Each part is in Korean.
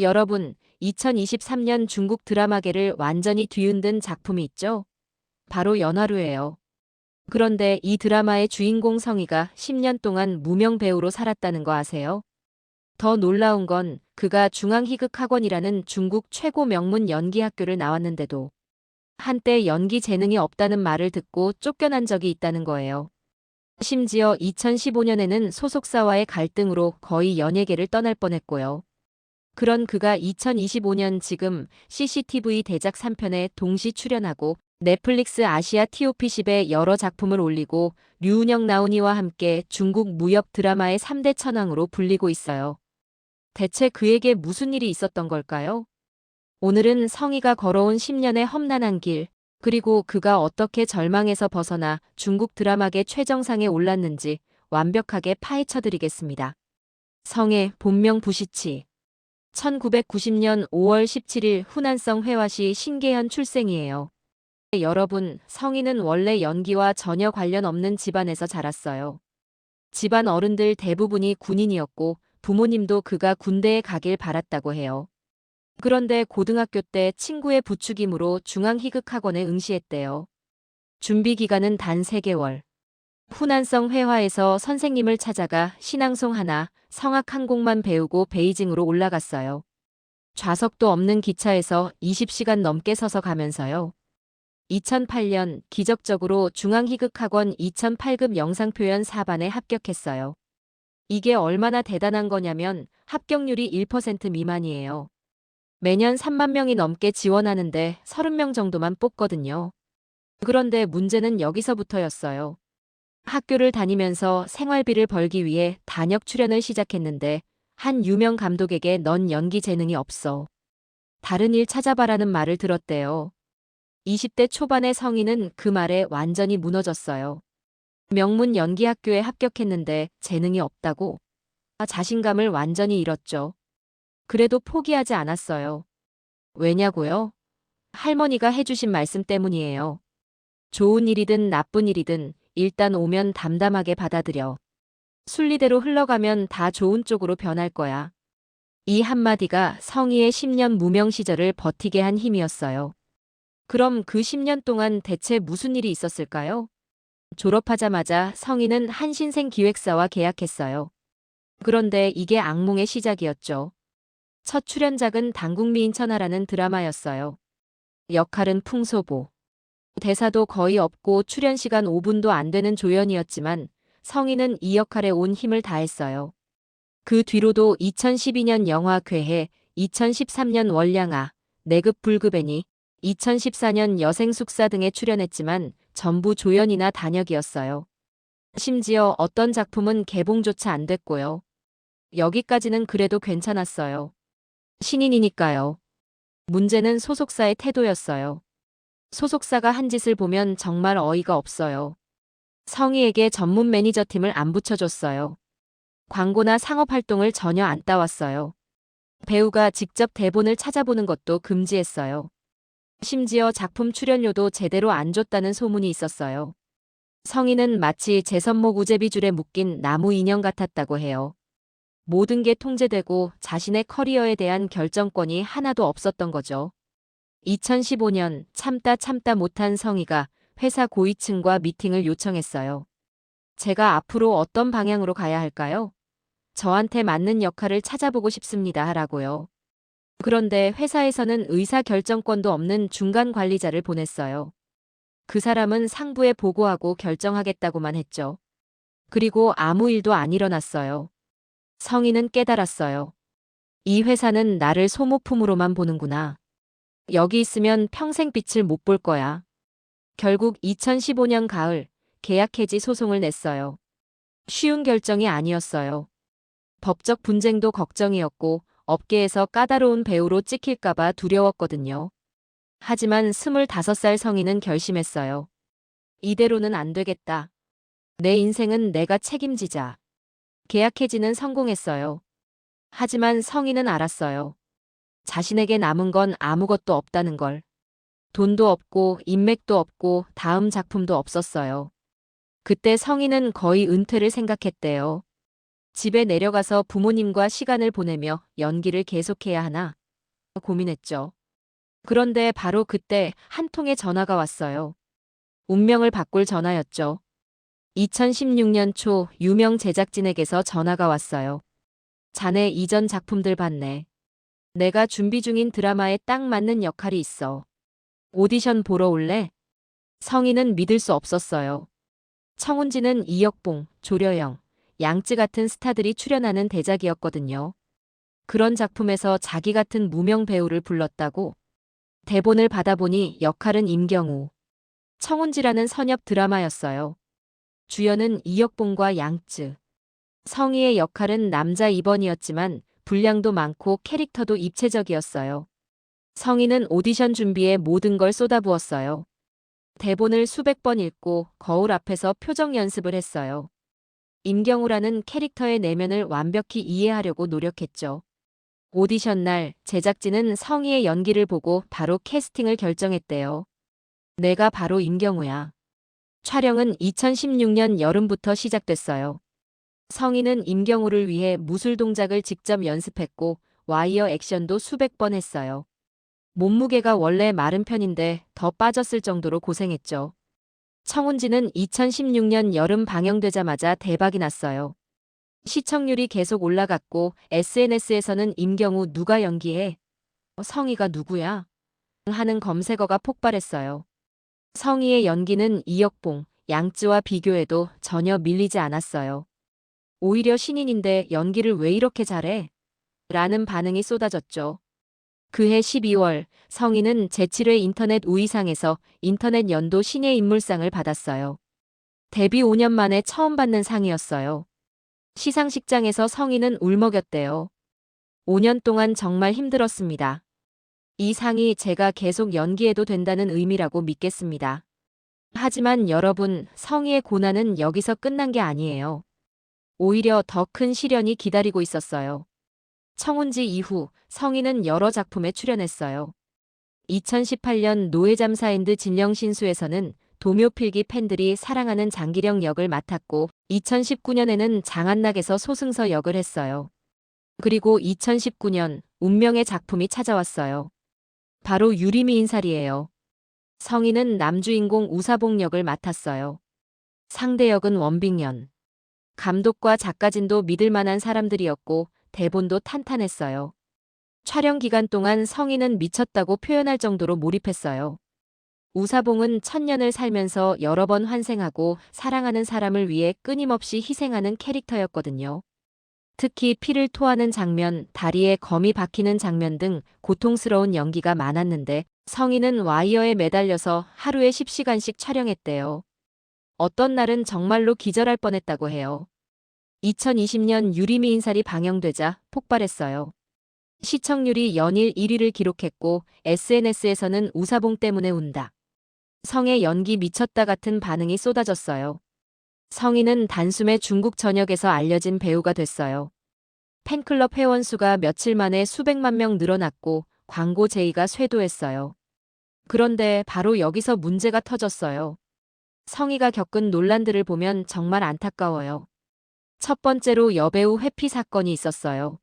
여러분, 2023년 중국 드라마계를 완전히 뒤흔든 작품이 있죠? 바로 연화루예요. 그런데 이 드라마의 주인공 성희가 10년 동안 무명 배우로 살았다는 거 아세요? 더 놀라운 건 그가 중앙희극학원이라는 중국 최고 명문 연기 학교를 나왔는데도 한때 연기 재능이 없다는 말을 듣고 쫓겨난 적이 있다는 거예요. 심지어 2015년에는 소속사와의 갈등으로 거의 연예계를 떠날 뻔했고요. 그런 그가 2025년 지금 CCTV 대작 3편에 동시 출연하고 넷플릭스 아시아 TOP10에 여러 작품을 올리고 류은영 나훈이와 함께 중국 무협 드라마의 3대 천왕으로 불리고 있어요. 대체 그에게 무슨 일이 있었던 걸까요? 오늘은 성희가 걸어온 10년의 험난한 길, 그리고 그가 어떻게 절망에서 벗어나 중국 드라마계 최정상에 올랐는지 완벽하게 파헤쳐드리겠습니다. 성의 본명 부시치. 1990년 5월 17일 후난성 회화시 신계현 출생이에요. 여러분, 성희는 원래 연기와 전혀 관련 없는 집안에서 자랐어요. 집안 어른들 대부분이 군인이었고 부모님도 그가 군대에 가길 바랐다고 해요. 그런데 고등학교 때 친구의 부추김으로 중앙희극학원에 응시했대요. 준비 기간은 단 3개월. 후난성 회화에서 선생님을 찾아가 신앙송 하나, 성악 한 곡만 배우고 베이징으로 올라갔어요. 좌석도 없는 기차에서 20시간 넘게 서서 가면서요. 2008년 기적적으로 중앙희극학원 2008급 영상표현 4반에 합격했어요. 이게 얼마나 대단한 거냐면 합격률이 1% 미만이에요. 매년 3만 명이 넘게 지원하는데 30명 정도만 뽑거든요. 그런데 문제는 여기서부터였어요. 학교를 다니면서 생활비를 벌기 위해 단역 출연을 시작했는데 한 유명 감독에게 넌 연기 재능이 없어. 다른 일 찾아봐라는 말을 들었대요. 20대 초반의 성희는 그 말에 완전히 무너졌어요. 명문 연기학교에 합격했는데 재능이 없다고? 자신감을 완전히 잃었죠. 그래도 포기하지 않았어요. 왜냐고요? 할머니가 해주신 말씀 때문이에요. 좋은 일이든 나쁜 일이든 일단 오면 담담하게 받아들여. 순리대로 흘러가면 다 좋은 쪽으로 변할 거야. 이 한마디가 성희의 10년 무명 시절을 버티게 한 힘이었어요. 그럼 그 10년 동안 대체 무슨 일이 있었을까요? 졸업하자마자 성희는 한신생 기획사와 계약했어요. 그런데 이게 악몽의 시작이었죠. 첫 출연작은 당국미인 천하라는 드라마였어요. 역할은 풍소보. 대사도 거의 없고 출연 시간 5분도 안 되는 조연이었지만 성희는 이 역할에 온 힘을 다했어요. 그 뒤로도 2012년 영화 괴해, 2013년 월량아, 내급 불급애니, 2014년 여생숙사 등에 출연했지만 전부 조연이나 단역이었어요. 심지어 어떤 작품은 개봉조차 안 됐고요. 여기까지는 그래도 괜찮았어요. 신인이니까요. 문제는 소속사의 태도였어요. 소속사가 한 짓을 보면 정말 어이가 없어요. 성희에게 전문 매니저 팀을 안 붙여줬어요. 광고나 상업활동을 전혀 안 따왔어요. 배우가 직접 대본을 찾아보는 것도 금지했어요. 심지어 작품 출연료도 제대로 안 줬다는 소문이 있었어요. 성희는 마치 제선목 우제비줄에 묶인 나무 인형 같았다고 해요. 모든 게 통제되고 자신의 커리어에 대한 결정권이 하나도 없었던 거죠. 2015년 참다 못한 성희가 회사 고위층과 미팅을 요청했어요. 제가 앞으로 어떤 방향으로 가야 할까요? 저한테 맞는 역할을 찾아보고 싶습니다. 하라고요. 그런데 회사에서는 의사 결정권도 없는 중간 관리자를 보냈어요. 그 사람은 상부에 보고하고 결정하겠다고만 했죠. 그리고 아무 일도 안 일어났어요. 성희는 깨달았어요. 이 회사는 나를 소모품으로만 보는구나. 여기 있으면 평생 빛을 못 볼 거야. 결국 2015년 가을 계약 해지 소송을 냈어요. 쉬운 결정이 아니었어요. 법적 분쟁도 걱정이었고 업계에서 까다로운 배우로 찍힐까봐 두려웠거든요. 하지만 25살 성희는 결심했어요. 이대로는 안 되겠다. 내 인생은 내가 책임지자. 계약 해지는 성공했어요. 하지만 성희는 알았어요. 자신에게 남은 건 아무것도 없다는 걸. 돈도 없고 인맥도 없고 다음 작품도 없었어요. 그때 성희는 거의 은퇴를 생각했대요. 집에 내려가서 부모님과 시간을 보내며 연기를 계속해야 하나 고민했죠. 그런데 바로 그때 한 통의 전화가 왔어요. 운명을 바꿀 전화였죠. 2016년 초 유명 제작진에게서 전화가 왔어요. 자네 이전 작품들 봤네. 내가 준비 중인 드라마에 딱 맞는 역할이 있어. 오디션 보러 올래? 성인은 믿을 수 없었어요. 청운지는 이혁봉, 조려영, 양쯔 같은 스타들이 출연하는 대작이었거든요. 그런 작품에서 자기 같은 무명 배우를 불렀다고? 대본을 받아보니 역할은 임경우. 청운지라는 선협 드라마였어요. 주연은 이혁봉과 양쯔. 성희의 역할은 남자 2번이었지만 분량도 많고 캐릭터도 입체적이었어요. 성희는 오디션 준비에 모든 걸 쏟아부었어요. 대본을 수백 번 읽고 거울 앞에서 표정 연습을 했어요. 임경우라는 캐릭터의 내면을 완벽히 이해하려고 노력했죠. 오디션 날 제작진은 성희의 연기를 보고 바로 캐스팅을 결정했대요. 내가 바로 임경우야. 촬영은 2016년 여름부터 시작됐어요. 성희는 임경우를 위해 무술 동작을 직접 연습했고 와이어 액션도 수백 번 했어요. 몸무게가 원래 마른 편인데 더 빠졌을 정도로 고생했죠. 청운지는 2016년 여름 방영되자마자 대박이 났어요. 시청률이 계속 올라갔고 SNS에서는 임경우 누가 연기해? 성희가 누구야? 하는 검색어가 폭발했어요. 성희의 연기는 이혁봉, 양쯔와 비교해도 전혀 밀리지 않았어요. 오히려 신인인데 연기를 왜 이렇게 잘해? 라는 반응이 쏟아졌죠. 그해 12월 성희는 제7회 인터넷 우위상에서 인터넷 연도 신예 인물상을 받았어요. 데뷔 5년 만에 처음 받는 상이었어요. 시상식장에서 성희는 울먹였대요. 5년 동안 정말 힘들었습니다. 이 상이 제가 계속 연기해도 된다는 의미라고 믿겠습니다. 하지만 여러분, 성희의 고난은 여기서 끝난 게 아니에요. 오히려 더 큰 시련이 기다리고 있었어요. 청운지 이후 성희는 여러 작품에 출연했어요. 2018년 노예잠사인드 진령신수에서는 도묘필기 팬들이 사랑하는 장기령 역을 맡았고 2019년에는 장안낙에서 소승서 역을 했어요. 그리고 2019년 운명의 작품이 찾아왔어요. 바로 유리미 인살이에요. 성희는 남주인공 우사봉 역을 맡았어요. 상대 역은 원빙연. 감독과 작가진도 믿을 만한 사람들이었고 대본도 탄탄했어요. 촬영 기간 동안 성희는 미쳤다고 표현할 정도로 몰입했어요. 우사봉은 천년을 살면서 여러 번 환생하고 사랑하는 사람을 위해 끊임없이 희생하는 캐릭터였거든요. 특히 피를 토하는 장면, 다리에 검이 박히는 장면 등 고통스러운 연기가 많았는데 성희는 와이어에 매달려서 하루에 10시간씩 촬영했대요. 어떤 날은 정말로 기절할 뻔했다고 해요. 2020년 유리미 인살이 방영되자 폭발했어요. 시청률이 연일 1위를 기록했고 SNS에서는 우사봉 때문에 운다. 성의 연기 미쳤다 같은 반응이 쏟아졌어요. 성희는 단숨에 중국 전역에서 알려진 배우가 됐어요. 팬클럽 회원수가 며칠 만에 수백만 명 늘어났고 광고 제의가 쇄도했어요. 그런데 바로 여기서 문제가 터졌어요. 성희가 겪은 논란들을 보면 정말 안타까워요. 첫 번째로 여배우 회피 사건이 있었어요.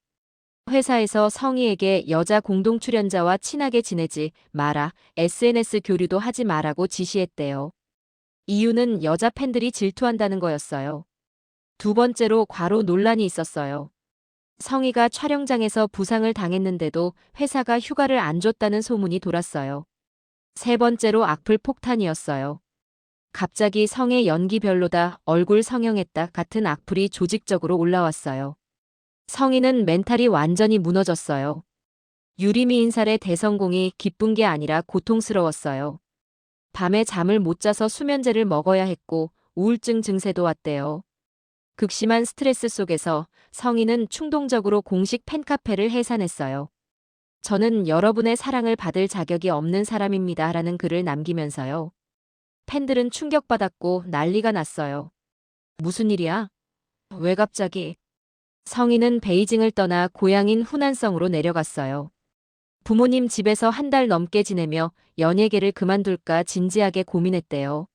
회사에서 성희에게 여자 공동 출연자와 친하게 지내지 마라, SNS 교류도 하지 마라고 지시했대요. 이유는 여자 팬들이 질투한다는 거였어요. 두 번째로 과로 논란이 있었어요. 성희가 촬영장에서 부상을 당했는데도 회사가 휴가를 안 줬다는 소문이 돌았어요. 세 번째로 악플 폭탄이었어요. 갑자기 성의 연기 별로다, 얼굴 성형했다 같은 악플이 조직적으로 올라왔어요. 성희는 멘탈이 완전히 무너졌어요. 유리미 인살의 대성공이 기쁜 게 아니라 고통스러웠어요. 밤에 잠을 못 자서 수면제를 먹어야 했고 우울증 증세도 왔대요. 극심한 스트레스 속에서 성희는 충동적으로 공식 팬카페를 해산했어요. 저는 여러분의 사랑을 받을 자격이 없는 사람입니다. 라는 글을 남기면서요. 팬들은 충격받았고 난리가 났어요. 무슨 일이야? 왜 갑자기? 성희는 베이징을 떠나 고향인 후난성으로 내려갔어요. 부모님 집에서 한 달 넘게 지내며 연예계를 그만둘까 진지하게 고민했대요.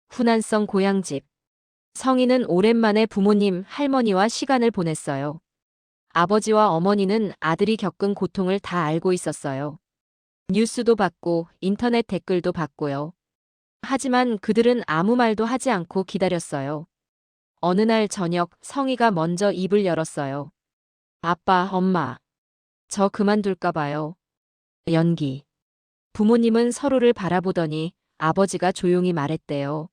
후난성 고향집. 성희는 오랜만에 부모님, 할머니와 시간을 보냈어요. 아버지와 어머니는 아들이 겪은 고통을 다 알고 있었어요. 뉴스도 봤고 인터넷 댓글도 봤고요. 하지만 그들은 아무 말도 하지 않고 기다렸어요. 어느 날 저녁 성희가 먼저 입을 열었어요. 아빠, 엄마, 저 그만둘까 봐요. 연기. 부모님은 서로를 바라보더니 아버지가 조용히 말했대요.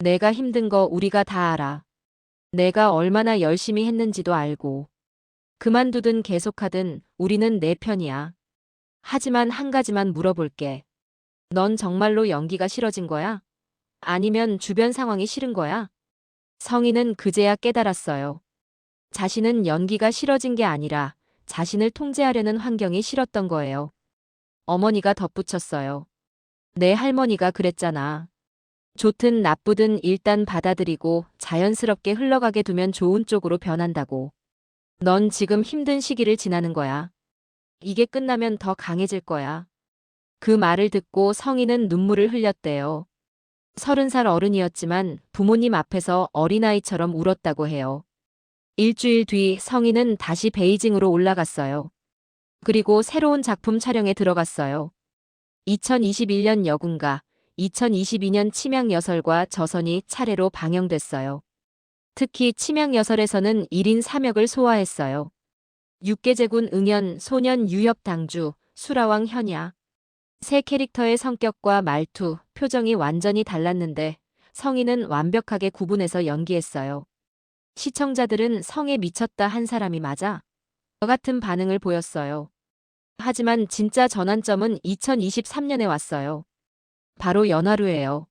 내가 힘든 거 우리가 다 알아. 내가 얼마나 열심히 했는지도 알고. 그만두든 계속하든 우리는 내 편이야. 하지만 한 가지만 물어볼게. 넌 정말로 연기가 싫어진 거야? 아니면 주변 상황이 싫은 거야? 성희는 그제야 깨달았어요. 자신은 연기가 싫어진 게 아니라 자신을 통제하려는 환경이 싫었던 거예요. 어머니가 덧붙였어요. 내 할머니가 그랬잖아. 좋든 나쁘든 일단 받아들이고 자연스럽게 흘러가게 두면 좋은 쪽으로 변한다고. 넌 지금 힘든 시기를 지나는 거야. 이게 끝나면 더 강해질 거야. 그 말을 듣고 성희는 눈물을 흘렸대요. 30살 어른이었지만 부모님 앞에서 어린아이처럼 울었다고 해요. 일주일 뒤 성희는 다시 베이징으로 올라갔어요. 그리고 새로운 작품 촬영에 들어갔어요. 2021년 여군가, 2022년 침향여설과 저선이 차례로 방영됐어요. 특히 침향여설에서는 1인 3역을 소화했어요. 육계제군 응연, 소년 유협 당주, 수라왕 현야. 세 캐릭터의 성격과 말투, 표정이 완전히 달랐는데 성희는 완벽하게 구분해서 연기했어요. 시청자들은 성에 미쳤다 한 사람이 맞아? 저 같은 반응을 보였어요. 하지만 진짜 전환점은 2023년에 왔어요. 바로 연하루예요.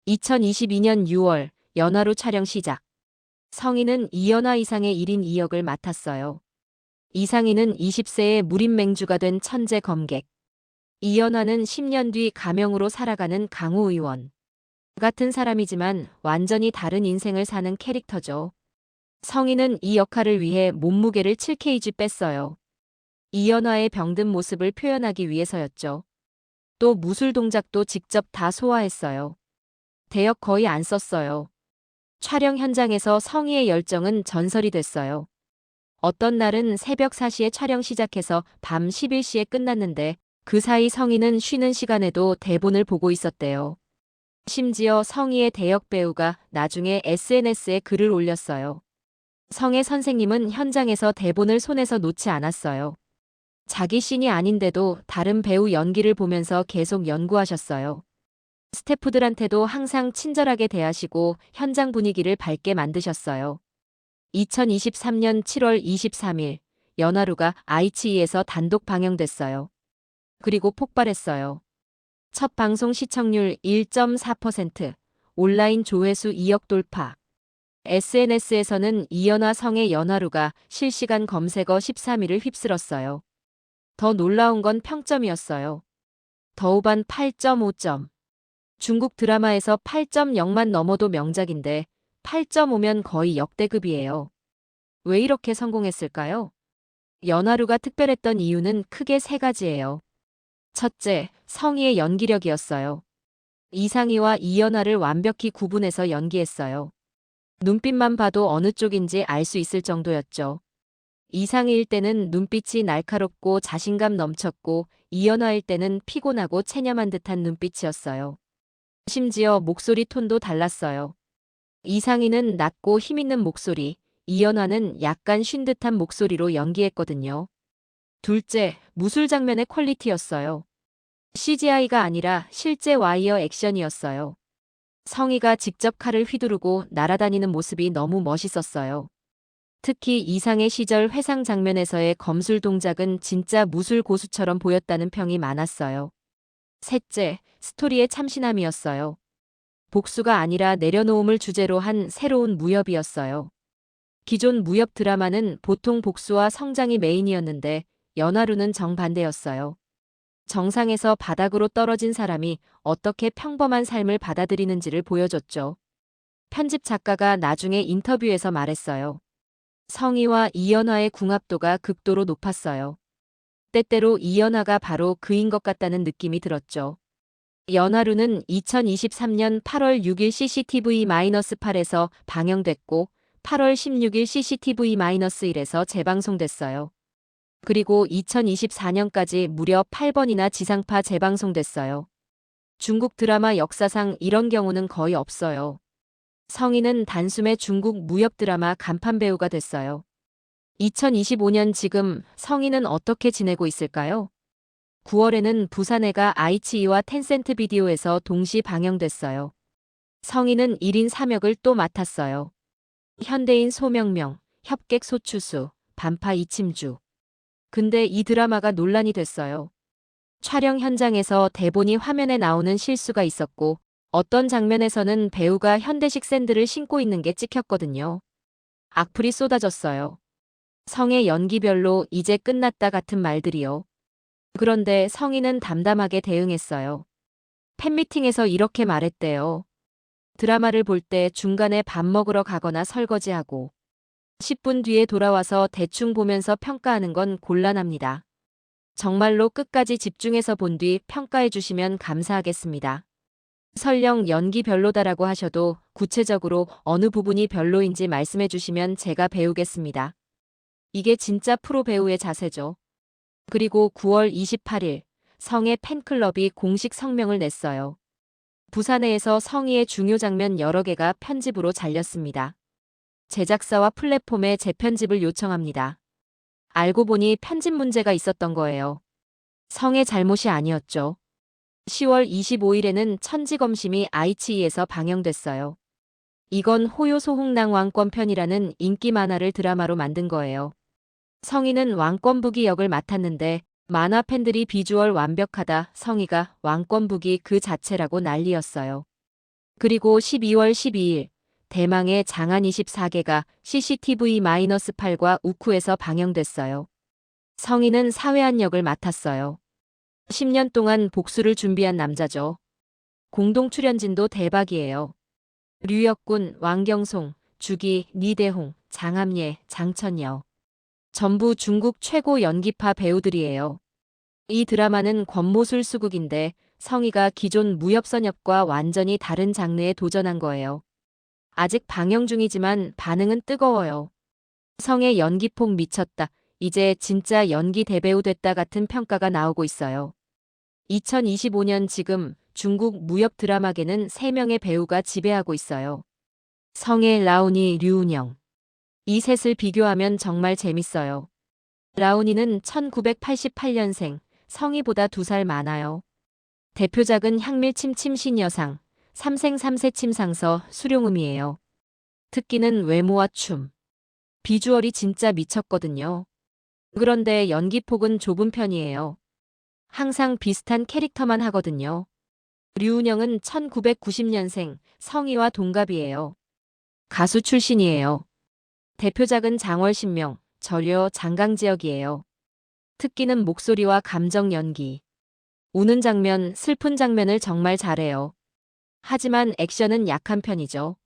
2022년 6월 연하루 촬영 시작. 성희는 이연하 이상의 1인 2역을 맡았어요. 이상희는 20세의 무림맹주가 된 천재 검객. 이연하는 10년 뒤 가명으로 살아가는 강호 의원. 같은 사람이지만 완전히 다른 인생을 사는 캐릭터죠. 성희는 이 역할을 위해 몸무게를 7kg 뺐어요. 이연하의 병든 모습을 표현하기 위해서였죠. 또 무술 동작도 직접 다 소화했어요. 대역 거의 안 썼어요. 촬영 현장에서 성희의 열정은 전설이 됐어요. 어떤 날은 새벽 4시에 촬영 시작해서 밤 11시에 끝났는데 그 사이 성희는 쉬는 시간에도 대본을 보고 있었대요. 심지어 성희의 대역 배우가 나중에 SNS에 글을 올렸어요. 성의 선생님은 현장에서 대본을 손에서 놓지 않았어요. 자기 씬이 아닌데도 다른 배우 연기를 보면서 계속 연구하셨어요. 스태프들한테도 항상 친절하게 대하시고 현장 분위기를 밝게 만드셨어요. 2023년 7월 23일 연하루가 아이치이에서 단독 방영됐어요. 그리고 폭발했어요. 첫 방송 시청률 1.4%, 온라인 조회수 2억 돌파. SNS에서는 이연하 성의 연하루가 실시간 검색어 13위를 휩쓸었어요. 더 놀라운 건 평점이었어요. 더우반 8.5점. 중국 드라마에서 8.0만 넘어도 명작인데 8.5면 거의 역대급이에요. 왜 이렇게 성공했을까요? 연하루가 특별했던 이유는 크게 세 가지예요. 첫째, 성희의 연기력이었어요. 이상희와 이연하를 완벽히 구분해서 연기했어요. 눈빛만 봐도 어느 쪽인지 알 수 있을 정도였죠. 이상희일 때는 눈빛이 날카롭고 자신감 넘쳤고 이연하일 때는 피곤하고 체념한 듯한 눈빛이었어요. 심지어 목소리 톤도 달랐어요. 이상희는 낮고 힘있는 목소리, 이연하는 약간 쉰 듯한 목소리로 연기했거든요. 둘째, 무술 장면의 퀄리티였어요. CGI가 아니라 실제 와이어 액션이었어요. 성희가 직접 칼을 휘두르고 날아다니는 모습이 너무 멋있었어요. 특히 이상의 시절 회상 장면에서의 검술 동작은 진짜 무술 고수처럼 보였다는 평이 많았어요. 셋째, 스토리의 참신함이었어요. 복수가 아니라 내려놓음을 주제로 한 새로운 무협이었어요. 기존 무협 드라마는 보통 복수와 성장이 메인이었는데 연하루는 정반대였어요. 정상에서 바닥으로 떨어진 사람이 어떻게 평범한 삶을 받아들이는지를 보여줬죠. 편집 작가가 나중에 인터뷰에서 말했어요. 성희와 이연하의 궁합도가 극도로 높았어요. 때때로 이연하가 바로 그인 것 같다는 느낌이 들었죠. 연하루는 2023년 8월 6일 CCTV-8에서 방영됐고 8월 16일 CCTV-1에서 재방송됐어요. 그리고 2024년까지 무려 8번이나 지상파 재방송됐어요. 중국 드라마 역사상 이런 경우는 거의 없어요. 성인은 단숨에 중국 무협 드라마 간판 배우가 됐어요. 2025년 지금 성인은 어떻게 지내고 있을까요? 9월에는 부산해가 아이치이와 텐센트 비디오에서 동시 방영됐어요. 성인은 1인 3역을 또 맡았어요. 현대인 소명명, 협객 소추수, 반파 이침주. 근데 이 드라마가 논란이 됐어요. 촬영 현장에서 대본이 화면에 나오는 실수가 있었고 어떤 장면에서는 배우가 현대식 샌들을 신고 있는 게 찍혔거든요. 악플이 쏟아졌어요. 성의 연기별로 이제 끝났다 같은 말들이요. 그런데 성인은 담담하게 대응했어요. 팬미팅에서 이렇게 말했대요. 드라마를 볼 때 중간에 밥 먹으러 가거나 설거지하고 10분 뒤에 돌아와서 대충 보면서 평가하는 건 곤란합니다. 정말로 끝까지 집중해서 본 뒤 평가해 주시면 감사하겠습니다. 설령 연기 별로다라고 하셔도 구체적으로 어느 부분이 별로인지 말씀해 주시면 제가 배우겠습니다. 이게 진짜 프로 배우의 자세죠. 그리고 9월 28일 성의 팬클럽이 공식 성명을 냈어요. 부산해에서 성희의 중요 장면 여러 개가 편집으로 잘렸습니다. 제작사와 플랫폼에 재편집을 요청합니다. 알고 보니 편집 문제가 있었던 거예요. 성의 잘못이 아니었죠. 10월 25일에는 천지검심이 아이치이에서 방영됐어요. 이건 호요소홍랑 왕권편이라는 인기 만화를 드라마로 만든 거예요. 성희는 왕권부기 역을 맡았는데 만화 팬들이 비주얼 완벽하다, 성희가 왕권부기 그 자체라고 난리였어요. 그리고 12월 12일 대망의 장안 24개가 CCTV-8과 우쿠에서 방영됐어요. 성희는 사회한 역을 맡았어요. 10년 동안 복수를 준비한 남자죠. 공동 출연진도 대박이에요. 류혁군, 왕경송, 주기, 리대홍, 장함예, 장천여. 전부 중국 최고 연기파 배우들이에요. 이 드라마는 권모술 수국인데 성희가 기존 무협선역과 완전히 다른 장르에 도전한 거예요. 아직 방영 중이지만 반응은 뜨거워요. 성의 연기폭 미쳤다. 이제 진짜 연기 대배우 됐다 같은 평가가 나오고 있어요. 2025년 지금 중국 무협 드라마계는 3명의 배우가 지배하고 있어요. 성의, 라온이, 류은영. 이 셋을 비교하면 정말 재밌어요. 라온이는 1988년생, 성희보다 2살 많아요. 대표작은 향밀침침 신여상, 삼생 삼세 침상서, 수룡음이에요. 특기는 외모와 춤. 비주얼이 진짜 미쳤거든요. 그런데 연기폭은 좁은 편이에요. 항상 비슷한 캐릭터만 하거든요. 류은영은 1990년생, 성희와 동갑이에요. 가수 출신이에요. 대표작은 장월신명, 절여, 장강지역이에요. 특기는 목소리와 감정 연기. 우는 장면, 슬픈 장면을 정말 잘해요. 하지만 액션은 약한 편이죠.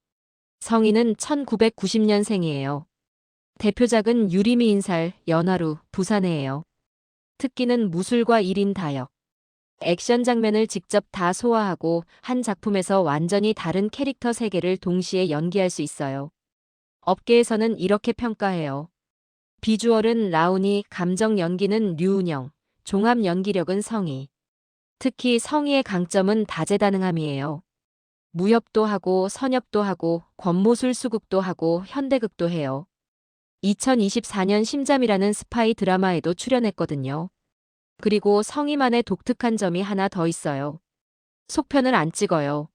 성희는 1990년생이에요. 대표작은 유리미 인살, 연하루, 부산해예요. 특기는 무술과 1인 다역. 액션 장면을 직접 다 소화하고 한 작품에서 완전히 다른 캐릭터 3개를 동시에 연기할 수 있어요. 업계에서는 이렇게 평가해요. 비주얼은 라온이, 감정 연기는 류은영, 종합 연기력은 성희. 특히 성희의 강점은 다재다능함이에요. 무협도 하고 선협도 하고 권모술 수국도 하고 현대극도 해요. 2024년 심잠이라는 스파이 드라마에도 출연했거든요. 그리고 성희만의 독특한 점이 하나 더 있어요. 속편을 안 찍어요.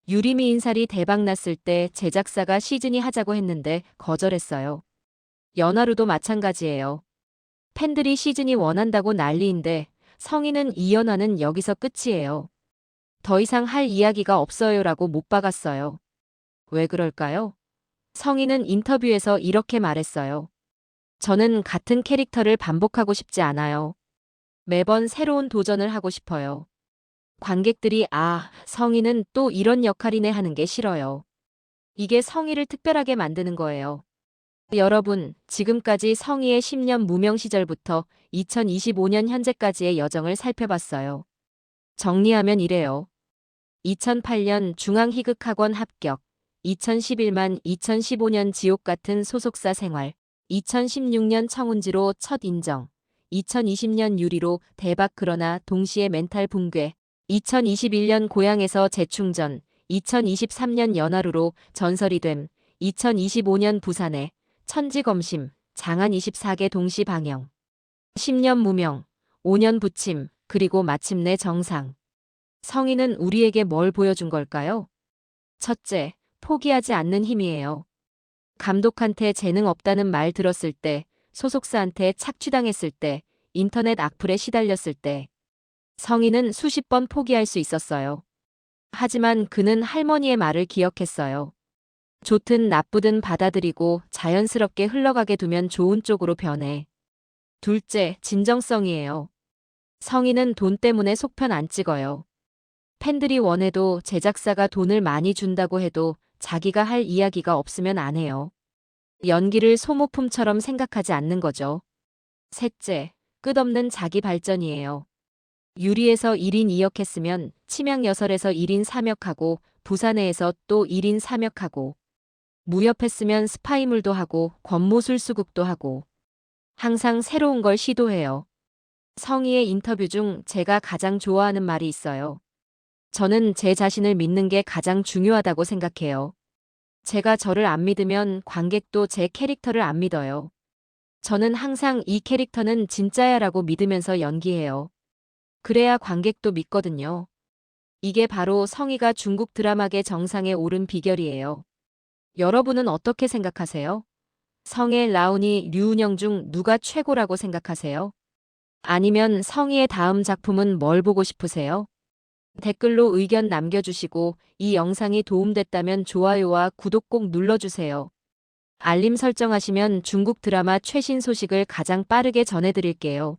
유리미 인살이 대박났을 때 제작사가 시즌이 하자고 했는데 거절했어요. 연하루도 마찬가지예요. 팬들이 시즌이 원한다고 난리인데 성희는 이 연화는 여기서 끝이에요. 더 이상 할 이야기가 없어요라고 못 박았어요. 왜 그럴까요? 성희는 인터뷰에서 이렇게 말했어요. 저는 같은 캐릭터를 반복하고 싶지 않아요. 매번 새로운 도전을 하고 싶어요. 관객들이 성희는 또 이런 역할이네 하는 게 싫어요. 이게 성희를 특별하게 만드는 거예요. 여러분, 지금까지 성희의 10년 무명 시절부터 2025년 현재까지의 여정을 살펴봤어요. 정리하면 이래요. 2008년 중앙희극학원 합격, 2011만 2015년 지옥 같은 소속사 생활, 2016년 청운지로 첫 인정, 2020년 유리로 대박 그러나 동시에 멘탈 붕괴, 2021년 고향에서 재충전, 2023년 연하루로 전설이 됨, 2025년 부산에 천지검심, 장안 24개 동시 방영, 10년 무명, 5년 부침, 그리고 마침내 정상. 성인은 우리에게 뭘 보여준 걸까요? 첫째, 포기하지 않는 힘이에요. 감독한테 재능 없다는 말 들었을 때, 소속사한테 착취당했을 때, 인터넷 악플에 시달렸을 때, 성인은 수십 번 포기할 수 있었어요. 하지만 그는 할머니의 말을 기억했어요. 좋든 나쁘든 받아들이고 자연스럽게 흘러가게 두면 좋은 쪽으로 변해. 둘째, 진정성이에요. 성인은 돈 때문에 속편 안 찍어요. 팬들이 원해도 제작사가 돈을 많이 준다고 해도 자기가 할 이야기가 없으면 안 해요. 연기를 소모품처럼 생각하지 않는 거죠. 셋째, 끝없는 자기 발전이에요. 유리에서 1인 2역 했으면 치명여설에서 1인 3역하고 부산해에서 또 1인 3역하고 무협했으면 스파이물도 하고 권모술수국도 하고 항상 새로운 걸 시도해요. 성희의 인터뷰 중 제가 가장 좋아하는 말이 있어요. 저는 제 자신을 믿는 게 가장 중요하다고 생각해요. 제가 저를 안 믿으면 관객도 제 캐릭터를 안 믿어요. 저는 항상 이 캐릭터는 진짜야라고 믿으면서 연기해요. 그래야 관객도 믿거든요. 이게 바로 성희가 중국 드라마계 정상에 오른 비결이에요. 여러분은 어떻게 생각하세요? 성의, 라온이, 류은영 중 누가 최고라고 생각하세요? 아니면 성희의 다음 작품은 뭘 보고 싶으세요? 댓글로 의견 남겨주시고 이 영상이 도움됐다면 좋아요와 구독 꼭 눌러주세요. 알림 설정하시면 중국 드라마 최신 소식을 가장 빠르게 전해드릴게요.